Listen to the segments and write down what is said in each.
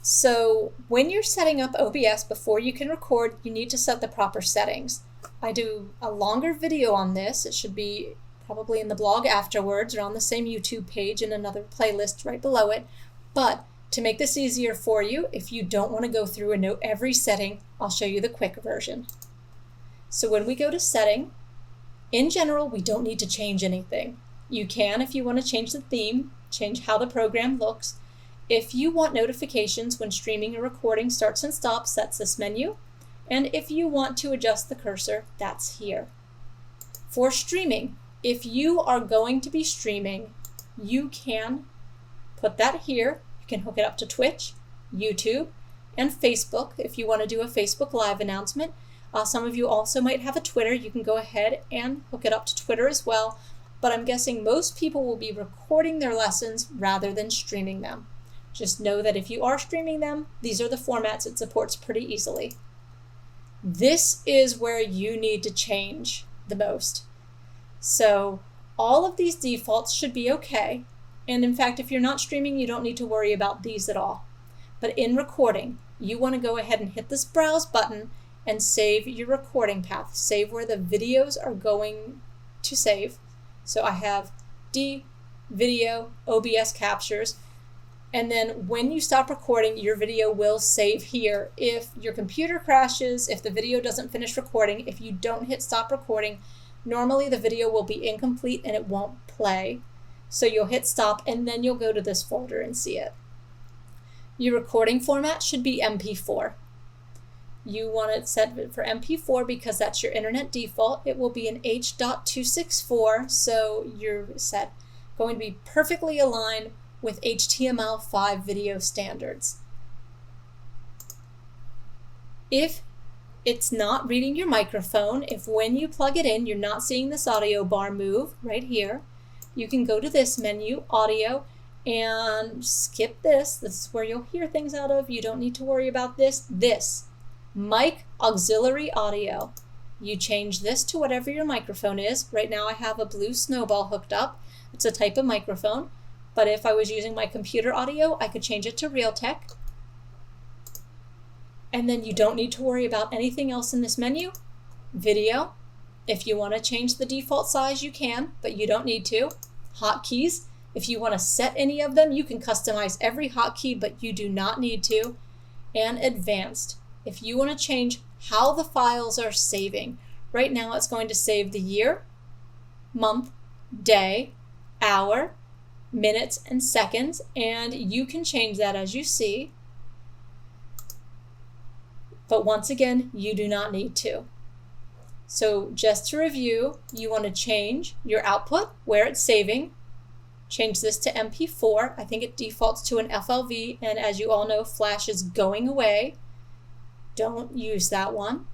So when you're setting up OBS before you can record, you need to set the proper settings. I do a longer video on this. It should be probably in the blog afterwards or on the same YouTube page in another playlist right below it. But to make this easier for you, if you don't want to go through and know every setting, I'll show you the quick version. So when we go to setting, in general, we don't need to change anything. You can, if you want to change the theme, change how the program looks. If you want notifications when streaming or recording starts and stops, that's this menu. And if you want to adjust the cursor, that's here. For streaming, if you are going to be streaming, you can put that here. You can hook it up to Twitch, YouTube, and Facebook if you want to do a Facebook Live announcement. Some of you also might have a Twitter. You can go ahead and hook it up to Twitter as well. But I'm guessing most people will be recording their lessons rather than streaming them. Just know that if you are streaming them, these are the formats it supports pretty easily. This is where you need to change the most. So all of these defaults should be okay. And in fact, if you're not streaming, you don't need to worry about these at all. But in recording, you want to go ahead and hit this browse button and save your recording path. Save where the videos are going to save. So I have D, video, OBS captures. And then when you stop recording, your video will save here. If your computer crashes, if the video doesn't finish recording, if you don't hit stop recording, normally the video will be incomplete and it won't play. So you'll hit stop and then you'll go to this folder and see it. Your recording format should be MP4. You want it set for MP4 because that's your internet default. It will be an H.264, so you're going to be perfectly aligned with HTML5 video standards. If it's not reading your microphone, if when you plug it in, you're not seeing this audio bar move right here, you can go to this menu, audio, and skip this. This is where you'll hear things out of. You don't need to worry about this. This, mic auxiliary audio. You change this to whatever your microphone is. Right now I have a blue snowball hooked up. It's a type of microphone. But if I was using my computer audio, I could change it to Realtek. And then you don't need to worry about anything else in this menu. Video. If you want to change the default size, you can, but you don't need to. Hotkeys. If you want to set any of them, you can customize every hotkey, but you do not need to. And advanced. If you want to change how the files are saving. Right now it's going to save the year, month, day, hour, minutes, and seconds, and you can change that as you see. But once again, you do not need to. So just to review, you want to change your output, where it's saving. Change this to MP4. I think it defaults to an FLV, and as you all know, Flash is going away. Don't use that one.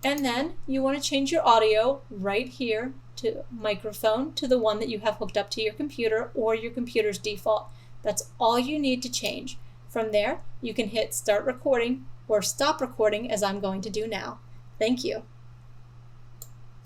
And then you want to change your audio right here to microphone to the one that you have hooked up to your computer or your computer's default. That's all you need to change. From there, you can hit start recording or stop recording as I'm going to do now. Thank you.